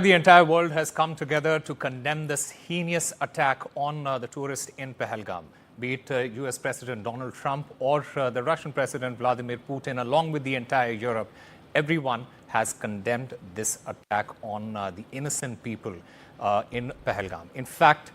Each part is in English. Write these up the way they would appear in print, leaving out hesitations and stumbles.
The entire world has come together to condemn this heinous attack on the tourists in Pahalgam. Be it US President Donald Trump or the Russian President Vladimir Putin, along with the entire Europe, everyone has condemned this attack on the innocent people in Pahalgam. In fact,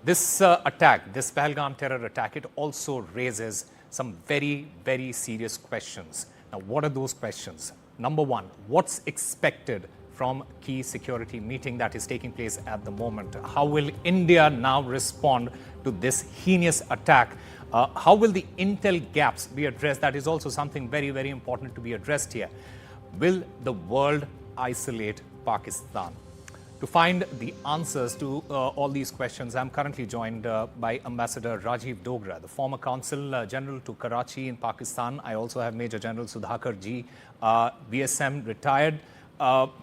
this attack, this Pahalgam terror attack, it also raises some very, very serious questions. Now, what are those questions? Number one, what's expected from key security meeting that is taking place at the moment? How will India now respond to this heinous attack? How will the intel gaps be addressed? That is also something very, very important to be addressed here. Will the world isolate Pakistan? To find the answers to all these questions, I'm currently joined by Ambassador Rajiv Dogra, the former Consul General to Karachi in Pakistan. I also have Major General Sudhakar ji, VSM retired,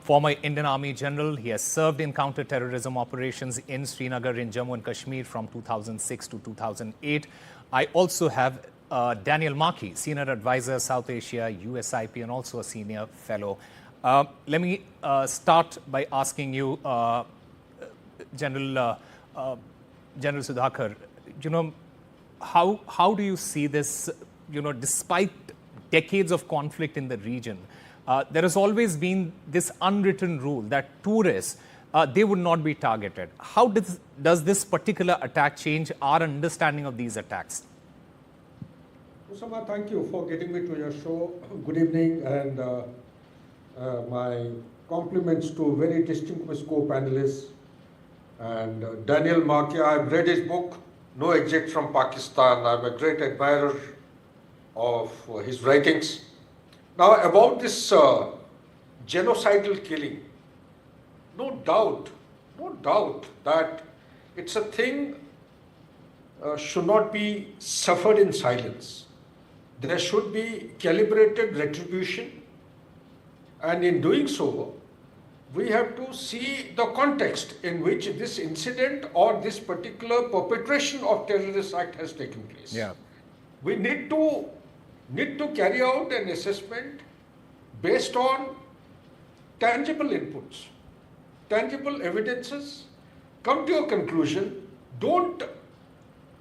former Indian Army General. He has served in counter-terrorism operations in Srinagar in Jammu and Kashmir from 2006 to 2008. I also have Daniel Markey, Senior Advisor, South Asia, USIP, and also a Senior Fellow. Let me start by asking you, General Sudhakar, how do you see this, despite decades of conflict in the region, there has always been this unwritten rule that tourists, they would not be targeted. How does this particular attack change our understanding of these attacks? Osama, thank you for getting me to your show. Good evening, and my compliments to very distinguished co-panelists. And Daniel Markey, I've read his book, No Exit from Pakistan. I'm a great admirer of his writings. Now, about this genocidal killing, no doubt that it's a thing should not be suffered in silence. There should be calibrated retribution, and in doing so, we have to see the context in which this incident or this particular perpetration of terrorist act has taken place. Yeah. We need to carry out an assessment based on tangible inputs, tangible evidences, come to a conclusion, don't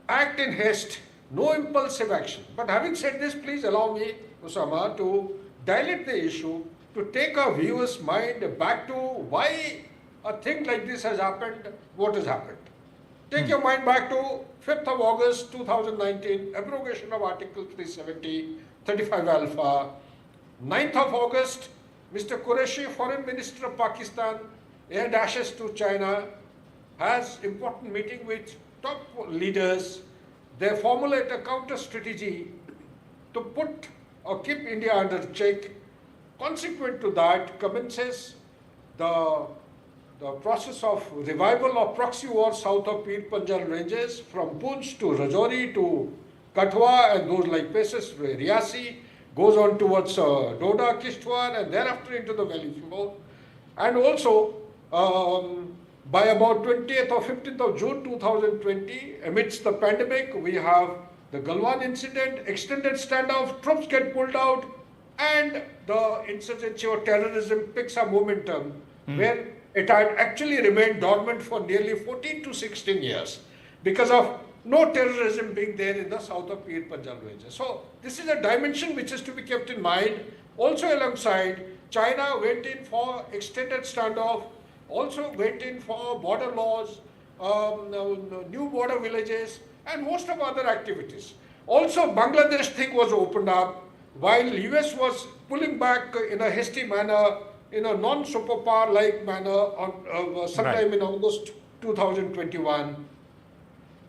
act in haste, no impulsive action. But having said this, please allow me, Osama, to dilate the issue, to take our viewers' mind back to why a thing like this has happened, what has happened. Take your mind back to 5th of August 2019, abrogation of Article 370, 35 Alpha. 9th of August, Mr. Qureshi, Foreign Minister of Pakistan, air dashes to China, has important meeting with top leaders. They formulate a counter strategy to put or keep India under check. Consequent to that, commences the process of revival of proxy war south of Pir Panjal ranges, from Poonch to Rajouri to Kathua and those like places, Riyasi, goes on towards Doda, Kishtwar, and thereafter into the valley floor. And also, by about 20th or 15th of June 2020, amidst the pandemic, we have the Galwan incident, extended standoff, troops get pulled out, and the insurgency or terrorism picks up momentum, where it had actually remained dormant for nearly 14 to 16 years because of no terrorism being there in the south of Pir Panjal ranges. So this is a dimension which is to be kept in mind. Also alongside, China went in for extended standoff, also went in for border laws, new border villages, and host of other activities. Also, Bangladesh thing was opened up, while US was pulling back in a hasty manner, in a non-superpower-like manner on sometime in August 2021.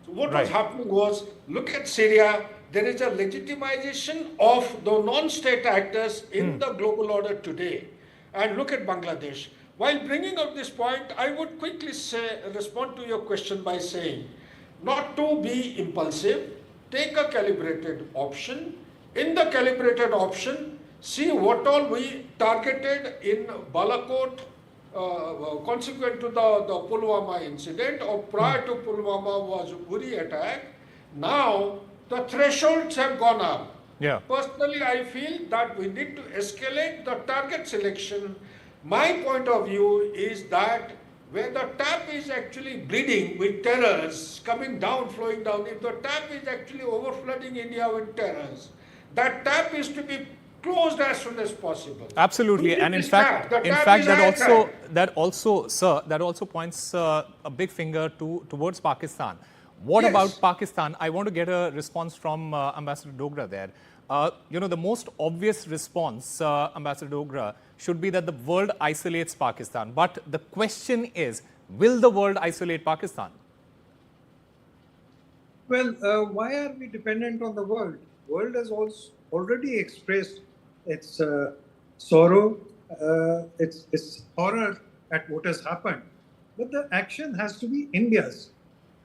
So what was happening was, look at Syria, there is a legitimization of the non-state actors in the global order today. And look at Bangladesh. While bringing up this point, I would quickly respond to your question by saying, not to be impulsive, take a calibrated option. In the calibrated option, see what all we targeted in Balakot, consequent to the Pulwama incident, or prior to Pulwama was Uri attack. Now, the thresholds have gone up. Yeah. Personally, I feel that we need to escalate the target selection My point of view is that where the tap is actually bleeding with terrors coming down, flowing down, if the tap is actually overflooding India with terrors, that tap is to be closed as soon as possible. Absolutely, and in fact, that also points a big finger towards Pakistan. What Yes. about Pakistan? I want to get a response from Ambassador Dogra there. The most obvious response, Ambassador Dogra, should be that the world isolates Pakistan. But the question is, will the world isolate Pakistan? Well, why are we dependent on the world? World has also already expressed its sorrow, its horror at what has happened. But the action has to be India's.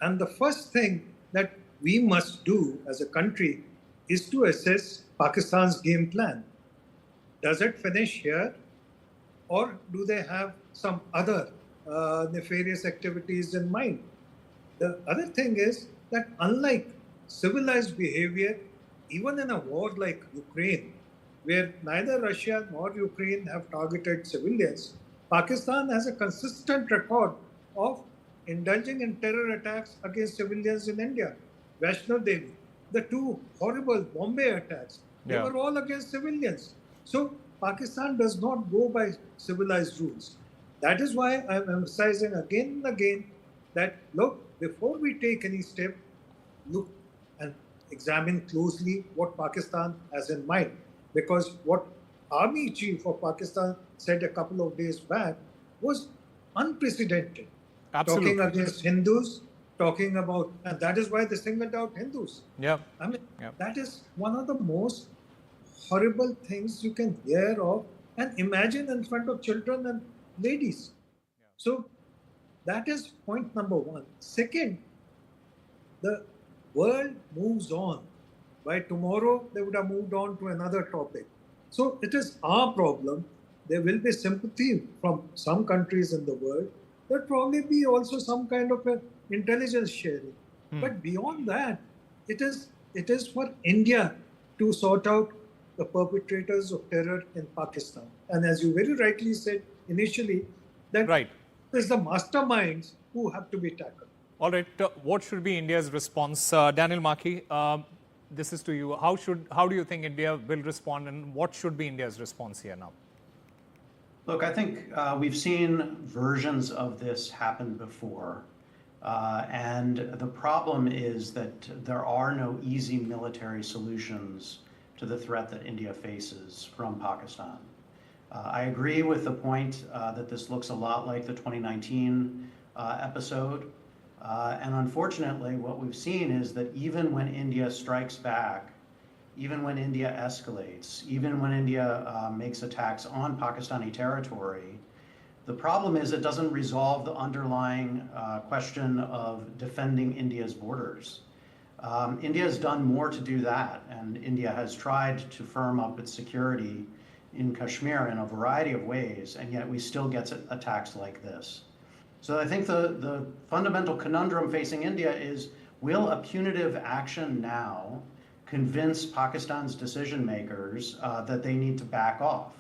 And the first thing that we must do as a country is to assess Pakistan's game plan. Does it finish here? Or do they have some other nefarious activities in mind? The other thing is that unlike civilized behavior, even in a war like Ukraine, where neither Russia nor Ukraine have targeted civilians, Pakistan has a consistent record of indulging in terror attacks against civilians in India. Vaishno Devi, the two horrible Bombay attacks, they were all against civilians. So Pakistan does not go by civilized rules. That is why I am emphasizing again and again that, look, before we take any step, look and examine closely what Pakistan has in mind. Because what Army Chief of Pakistan said a couple of days back was unprecedented. Absolutely. Talking against Hindus, talking about, and that is why they singled out Hindus. Yeah. I mean, that is one of the most horrible things you can hear of and imagine in front of children and ladies. So that is point number one. Second, the world moves on. By tomorrow, they would have moved on to another topic. So it is our problem. There will be sympathy from some countries in the world. There will probably be also some kind of intelligence sharing. But beyond that, it is for India to sort out the perpetrators of terror in Pakistan. And as you very rightly said initially, that it is the masterminds who have to be tackled. All right. What should be India's response? Daniel Markey, this is to you. How do you think India will respond, and what should be India's response here now? Look, I think we've seen versions of this happen before. And the problem is that there are no easy military solutions to the threat that India faces from Pakistan. I agree with the point that this looks a lot like the 2019 episode. And unfortunately, what we've seen is that even when India strikes back, even when India escalates, even when India makes attacks on Pakistani territory, the problem is it doesn't resolve the underlying question of defending India's borders. India has done more to do that, and India has tried to firm up its security in Kashmir in a variety of ways, and yet we still get attacks like this. So I think the fundamental conundrum facing India is, will a punitive action now convince Pakistan's decision makers that they need to back off?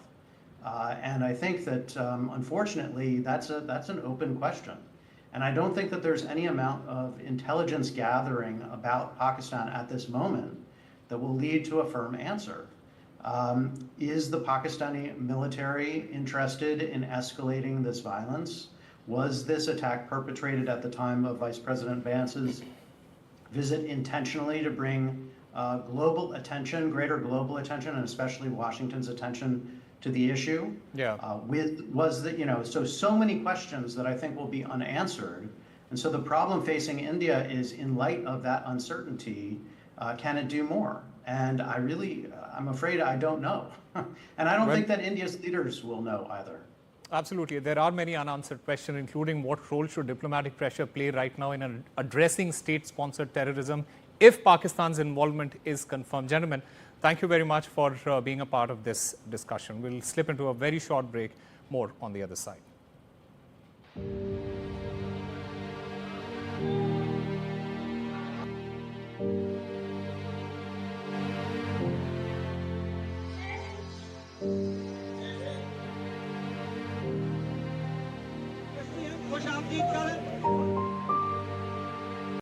And I think that, unfortunately, that's an open question. And I don't think that there's any amount of intelligence gathering about Pakistan at this moment that will lead to a firm answer. Is the Pakistani military interested in escalating this violence? Was this attack perpetrated at the time of Vice President Vance's visit intentionally to bring global attention, greater global attention, and especially Washington's attention to the issue? So many questions that I think will be unanswered. And so the problem facing India is, in light of that uncertainty, can it do more? And I'm afraid I don't know. And I don't think that India's leaders will know either. Absolutely. There are many unanswered questions, including what role should diplomatic pressure play right now in addressing state-sponsored terrorism if Pakistan's involvement is confirmed. Gentlemen, thank you very much for being a part of this discussion. We'll slip into a very short break. More on the other side. की कल